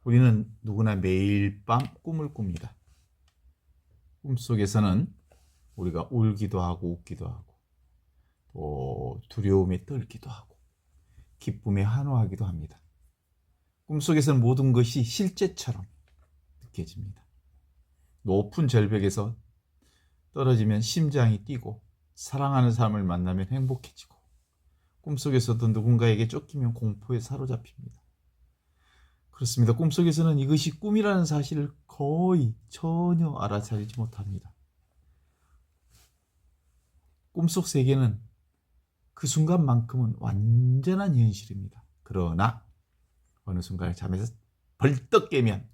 우리는 누구나 매일 밤 꿈을 꿉니다. 꿈속에서는 우리가 울기도 하고 웃기도 하고 또 두려움에 떨기도 하고 기쁨에 환호하기도 합니다. 꿈속에서는 모든 것이 실제처럼 느껴집니다. 높은 절벽에서 떨어지면 심장이 뛰고 사랑하는 사람을 만나면 행복해지고 꿈속에서도 누군가에게 쫓기면 공포에 사로잡힙니다. 그렇습니다. 꿈속에서는 이것이 꿈이라는 사실을 거의 전혀 알아차리지 못합니다. 꿈속 세계는 그 순간만큼은 완전한 현실입니다. 그러나 어느 순간 잠에서 벌떡 깨면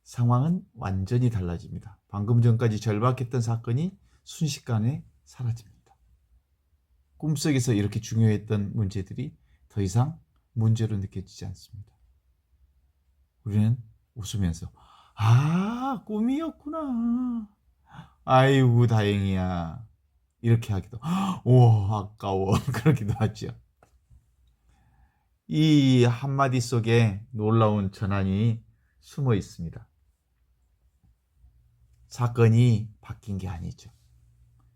상황은 완전히 달라집니다. 방금 전까지 절박했던 사건이 순식간에 사라집니다. 꿈속에서 이렇게 중요했던 문제들이 더 이상 문제로 느껴지지 않습니다. 우리는 웃으면서 꿈이었구나. 아이고 다행이야. 이렇게 하기도 오 아까워 그러기도 하죠. 이 한마디 속에 놀라운 전환이 숨어 있습니다. 사건이 바뀐 게 아니죠.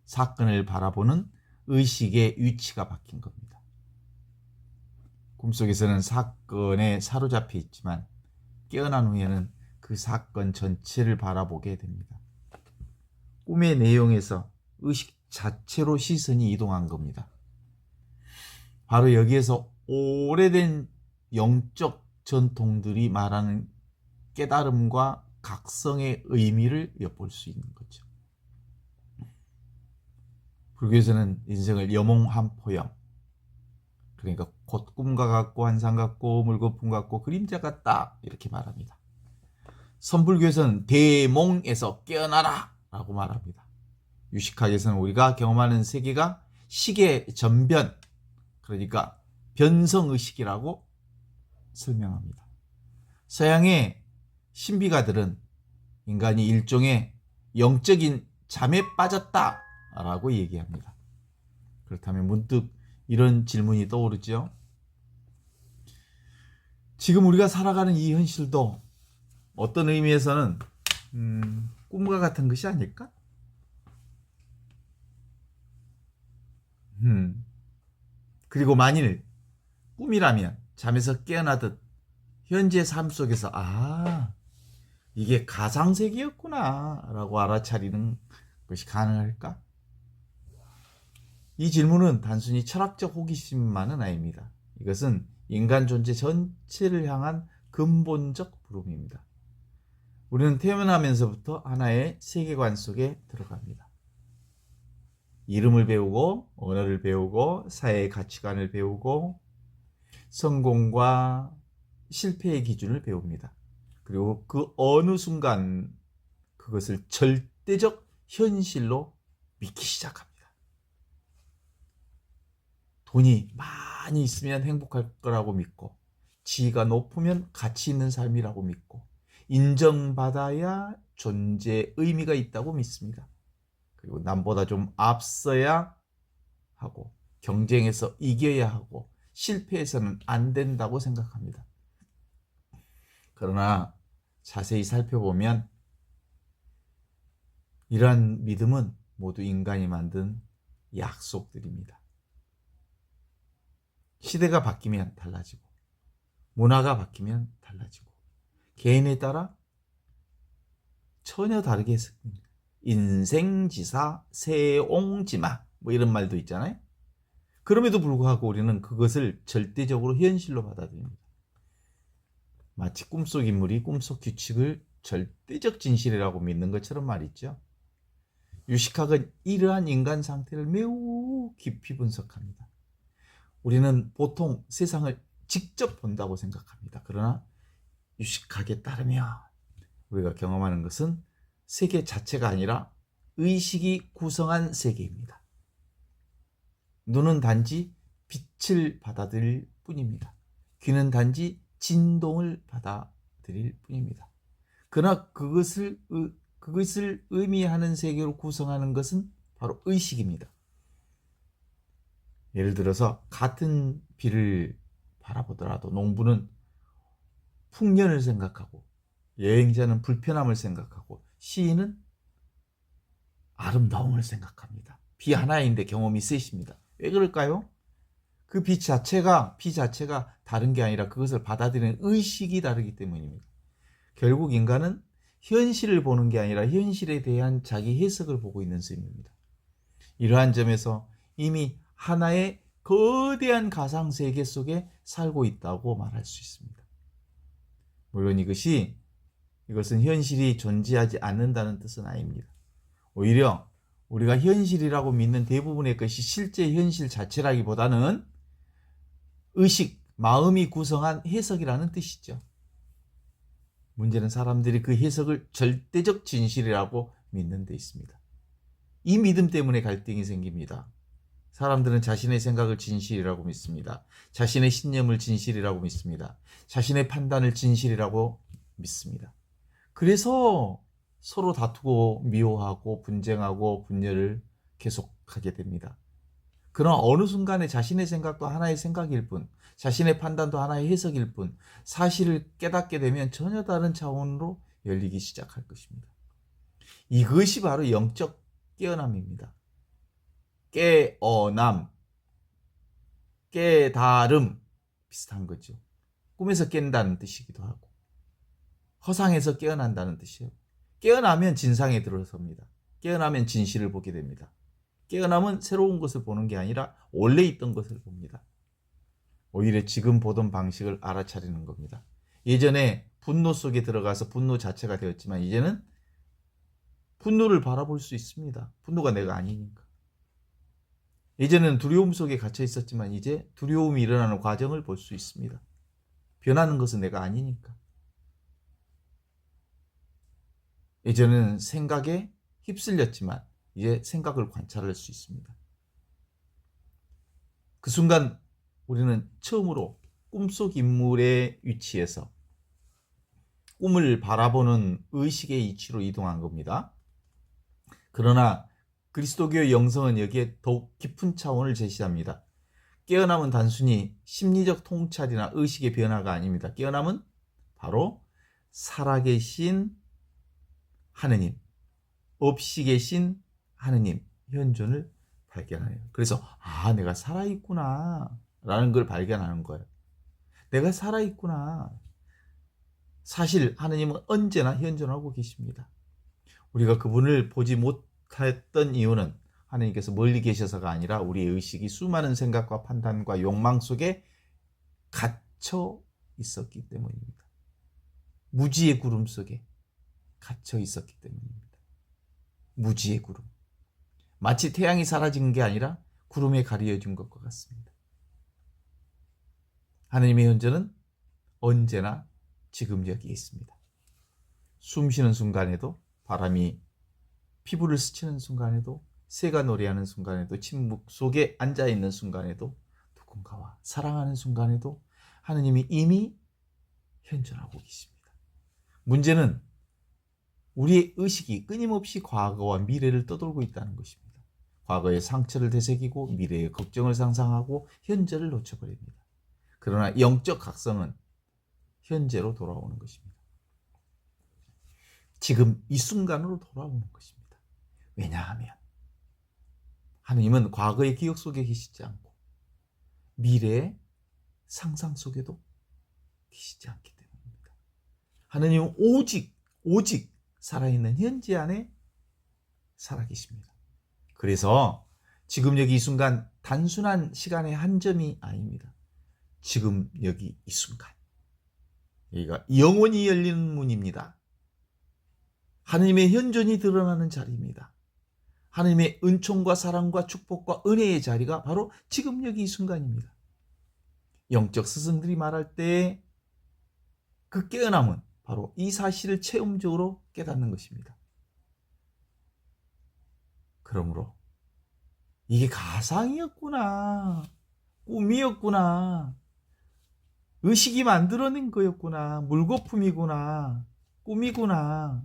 사건을 바라보는 의식의 위치가 바뀐 겁니다. 꿈속에서는 사건에 사로잡혀 있지만 깨어난 후에는 그 사건 전체를 바라보게 됩니다. 꿈의 내용에서 의식 자체로 시선이 이동한 겁니다. 바로 여기에서 오래된 영적 전통들이 말하는 깨달음과 각성의 의미를 엿볼 수 있는 거죠. 불교에서는 인생을 여몽한포영, 그러니까 곧 꿈과 같고 환상 같고 물거품 같고 그림자 같다 이렇게 말합니다. 선불교에서는 대몽에서 깨어나라 라고 말합니다. 유식학에서는 우리가 경험하는 세계가 시계 전변, 그러니까 변성의식이라고 설명합니다. 서양의 신비가들은 인간이 일종의 영적인 잠에 빠졌다라고 얘기합니다. 그렇다면 문득 이런 질문이 떠오르죠. 지금 우리가 살아가는 이 현실도 어떤 의미에서는 꿈과 같은 것이 아닐까? 그리고 만일 꿈이라면 잠에서 깨어나듯 현재 삶 속에서 이게 가상세계였구나 라고 알아차리는 것이 가능할까? 이 질문은 단순히 철학적 호기심만은 아닙니다. 이것은 인간 존재 전체를 향한 근본적 물음입니다. 우리는 태어나면서부터 하나의 세계관 속에 들어갑니다. 이름을 배우고 언어를 배우고 사회의 가치관을 배우고 성공과 실패의 기준을 배웁니다. 그리고 그 어느 순간 그것을 절대적 현실로 믿기 시작합니다. 돈이 많이 있으면 행복할 거라고 믿고, 지위가 높으면 가치 있는 삶이라고 믿고, 인정받아야 존재의 의미가 있다고 믿습니다. 그리고 남보다 좀 앞서야 하고, 경쟁에서 이겨야 하고, 실패해서는 안 된다고 생각합니다. 그러나 자세히 살펴보면 이러한 믿음은 모두 인간이 만든 약속들입니다. 시대가 바뀌면 달라지고 문화가 바뀌면 달라지고 개인에 따라 전혀 다르게 해석됩니다. 인생지사 세옹지마 이런 말도 있잖아요. 그럼에도 불구하고 우리는 그것을 절대적으로 현실로 받아들입니다. 마치 꿈속 인물이 꿈속 규칙을 절대적 진실이라고 믿는 것처럼 말이죠. 유식학은 이러한 인간 상태를 매우 깊이 분석합니다. 우리는 보통 세상을 직접 본다고 생각합니다. 그러나 유식학에 따르면 우리가 경험하는 것은 세계 자체가 아니라 의식이 구성한 세계입니다. 눈은 단지 빛을 받아들일 뿐입니다. 귀는 단지 진동을 받아들일 뿐입니다. 그러나 그것을 의미하는 세계로 구성하는 것은 바로 의식입니다. 예를 들어서 같은 비를 바라보더라도 농부는 풍년을 생각하고, 여행자는 불편함을 생각하고, 시인은 아름다움을 생각합니다. 비 하나인데 경험이 세십니다. 왜 그럴까요? 그 비 자체가 다른 게 아니라 그것을 받아들이는 의식이 다르기 때문입니다. 결국 인간은 현실을 보는 게 아니라 현실에 대한 자기 해석을 보고 있는 셈입니다. 이러한 점에서 이미 하나의 거대한 가상세계 속에 살고 있다고 말할 수 있습니다. 물론 이것은 현실이 존재하지 않는다는 뜻은 아닙니다. 오히려 우리가 현실이라고 믿는 대부분의 것이 실제 현실 자체라기보다는 의식, 마음이 구성한 해석이라는 뜻이죠. 문제는 사람들이 그 해석을 절대적 진실이라고 믿는 데 있습니다. 이 믿음 때문에 갈등이 생깁니다. 사람들은 자신의 생각을 진실이라고 믿습니다. 자신의 신념을 진실이라고 믿습니다. 자신의 판단을 진실이라고 믿습니다. 그래서 서로 다투고 미워하고 분쟁하고 분열을 계속하게 됩니다. 그러나 어느 순간에 자신의 생각도 하나의 생각일 뿐, 자신의 판단도 하나의 해석일 뿐, 사실을 깨닫게 되면 전혀 다른 차원으로 열리기 시작할 것입니다. 이것이 바로 영적 깨어남입니다. 깨어남, 깨달음, 비슷한 거죠. 꿈에서 깬다는 뜻이기도 하고, 허상에서 깨어난다는 뜻이에요. 깨어나면 진상에 들어섭니다. 깨어나면 진실을 보게 됩니다. 깨어남은 새로운 것을 보는 게 아니라 원래 있던 것을 봅니다. 오히려 지금 보던 방식을 알아차리는 겁니다. 예전에 분노 속에 들어가서 분노 자체가 되었지만 이제는 분노를 바라볼 수 있습니다. 분노가 내가 아니니까. 예전에는 두려움 속에 갇혀 있었지만 이제 두려움이 일어나는 과정을 볼 수 있습니다. 변하는 것은 내가 아니니까. 예전에는 생각에 휩쓸렸지만 이제 생각을 관찰할 수 있습니다. 그 순간 우리는 처음으로 꿈속 인물의 위치에서 꿈을 바라보는 의식의 이치로 이동한 겁니다. 그러나 그리스도교의 영성은 여기에 더욱 깊은 차원을 제시합니다. 깨어남은 단순히 심리적 통찰이나 의식의 변화가 아닙니다. 깨어남은 바로 살아계신 하느님, 없이 계신 하느님, 현존을 발견해요. 그래서 내가 살아있구나 라는 걸 발견하는 거예요. 내가 살아있구나. 사실 하느님은 언제나 현존하고 계십니다. 우리가 그분을 보지 못했던 이유는 하느님께서 멀리 계셔서가 아니라 우리의 의식이 수많은 생각과 판단과 욕망 속에 갇혀 있었기 때문입니다. 무지의 구름 속에 갇혀 있었기 때문입니다. 무지의 구름. 마치 태양이 사라진 게 아니라 구름에 가려진 것과 같습니다. 하느님의 현존은 언제나 지금 여기 있습니다. 숨 쉬는 순간에도, 바람이 피부를 스치는 순간에도, 새가 노래하는 순간에도, 침묵 속에 앉아있는 순간에도, 누군가와 사랑하는 순간에도 하느님이 이미 현존하고 계십니다. 문제는 우리의 의식이 끊임없이 과거와 미래를 떠돌고 있다는 것입니다. 과거의 상처를 되새기고 미래의 걱정을 상상하고 현재를 놓쳐버립니다. 그러나 영적 각성은 현재로 돌아오는 것입니다. 지금 이 순간으로 돌아오는 것입니다. 왜냐하면 하느님은 과거의 기억 속에 계시지 않고 미래의 상상 속에도 계시지 않기 때문입니다. 하느님은 오직 살아있는 현재 안에 살아계십니다. 그래서 지금 여기 이 순간 단순한 시간의 한 점이 아닙니다. 지금 여기 이 순간. 여기가 영원히 열리는 문입니다. 하느님의 현존이 드러나는 자리입니다. 하느님의 은총과 사랑과 축복과 은혜의 자리가 바로 지금 여기 이 순간입니다. 영적 스승들이 말할 때 그 깨어남은 바로 이 사실을 체험적으로 깨닫는 것입니다. 그러므로 이게 가상이었구나, 꿈이었구나, 의식이 만들어낸 거였구나, 물거품이구나, 꿈이구나,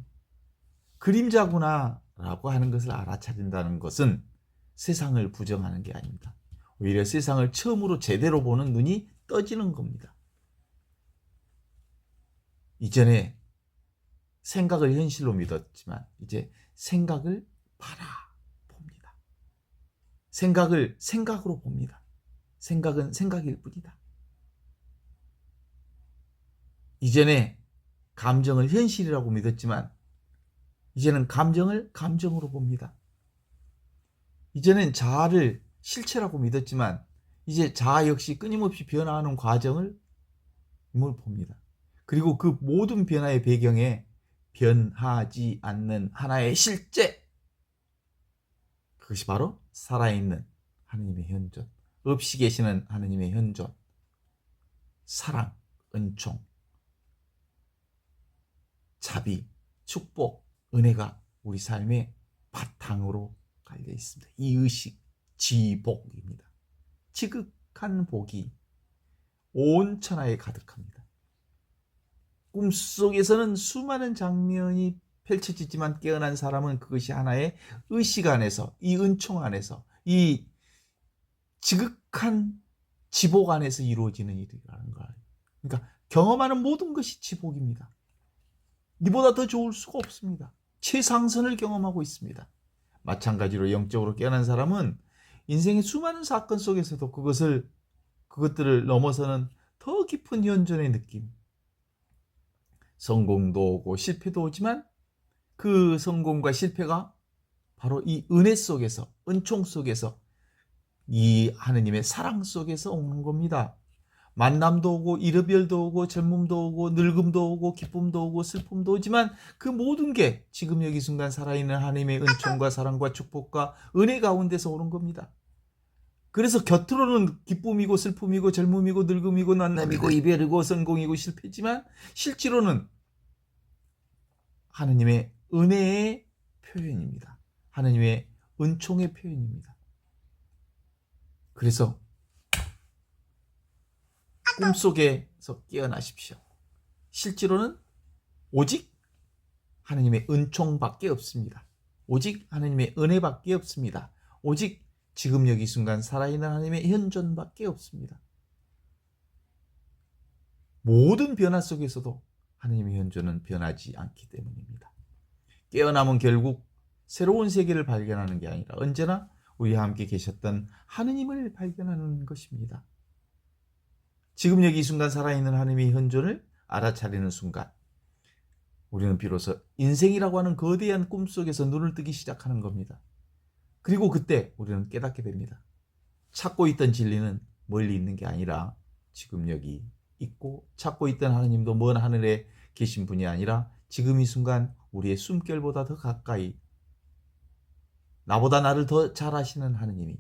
그림자구나 라고 하는 것을 알아차린다는 것은 세상을 부정하는 게 아닙니다. 오히려 세상을 처음으로 제대로 보는 눈이 떠지는 겁니다. 이전에 생각을 현실로 믿었지만 이제 생각을 바라봅니다. 생각을 생각으로 봅니다. 생각은 생각일 뿐이다. 이전에 감정을 현실이라고 믿었지만 이제는 감정을 감정으로 봅니다. 이전엔 자아를 실체라고 믿었지만 이제 자아 역시 끊임없이 변화하는 과정을 봅니다. 그리고 그 모든 변화의 배경에 변하지 않는 하나의 실제, 그것이 바로 살아있는 하느님의 현존, 없이 계시는 하느님의 현존, 사랑, 은총, 자비, 축복, 은혜가 우리 삶의 바탕으로 깔려 있습니다. 이 의식, 지복입니다. 지극한 복이 온 천하에 가득합니다. 꿈속에서는 수많은 장면이 펼쳐지지만 깨어난 사람은 그것이 하나의 의식 안에서, 이 은총 안에서, 이 지극한 지복 안에서 이루어지는 일이라는 거예요. 그러니까 경험하는 모든 것이 지복입니다. 이보다 더 좋을 수가 없습니다. 최상선을 경험하고 있습니다. 마찬가지로 영적으로 깨어난 사람은 인생의 수많은 사건 속에서도 그것들을 넘어서는 더 깊은 현존의 느낌, 성공도 오고 실패도 오지만 그 성공과 실패가 바로 이 은혜 속에서, 은총 속에서, 이 하느님의 사랑 속에서 오는 겁니다. 만남도 오고 이르별도 오고 젊음도 오고 늙음도 오고 기쁨도 오고 슬픔도 오지만 그 모든 게 지금 여기 순간 살아있는 하나님의 은총과 사랑과 축복과 은혜 가운데서 오는 겁니다. 그래서 겉으로는 기쁨이고 슬픔이고 젊음이고 늙음이고 만남이고 이별이고 성공이고 실패지만 실제로는 하느님의 은혜의 표현입니다. 하느님의 은총의 표현입니다. 그래서 꿈속에서 깨어나십시오. 실제로는 오직 하느님의 은총밖에 없습니다. 오직 하느님의 은혜밖에 없습니다. 오직 지금 여기 순간 살아있는 하나님의 현존밖에 없습니다. 모든 변화 속에서도 하나님의 현존은 변하지 않기 때문입니다. 깨어남은 결국 새로운 세계를 발견하는 게 아니라 언제나 우리와 함께 계셨던 하느님을 발견하는 것입니다. 지금 여기 이 순간 살아있는 하나님의 현존을 알아차리는 순간 우리는 비로소 인생이라고 하는 거대한 꿈속에서 눈을 뜨기 시작하는 겁니다. 그리고 그때 우리는 깨닫게 됩니다. 찾고 있던 진리는 멀리 있는 게 아니라 지금 여기 있고 찾고 있던 하나님도 먼 하늘에 계신 분이 아니라 지금 이 순간 우리의 숨결보다 더 가까이 나보다 나를 더 잘 아시는 하느님이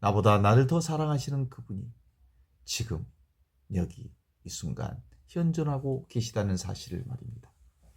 나보다 나를 더 사랑하시는 그분이 지금 여기 이 순간 현존하고 계시다는 사실을 말입니다.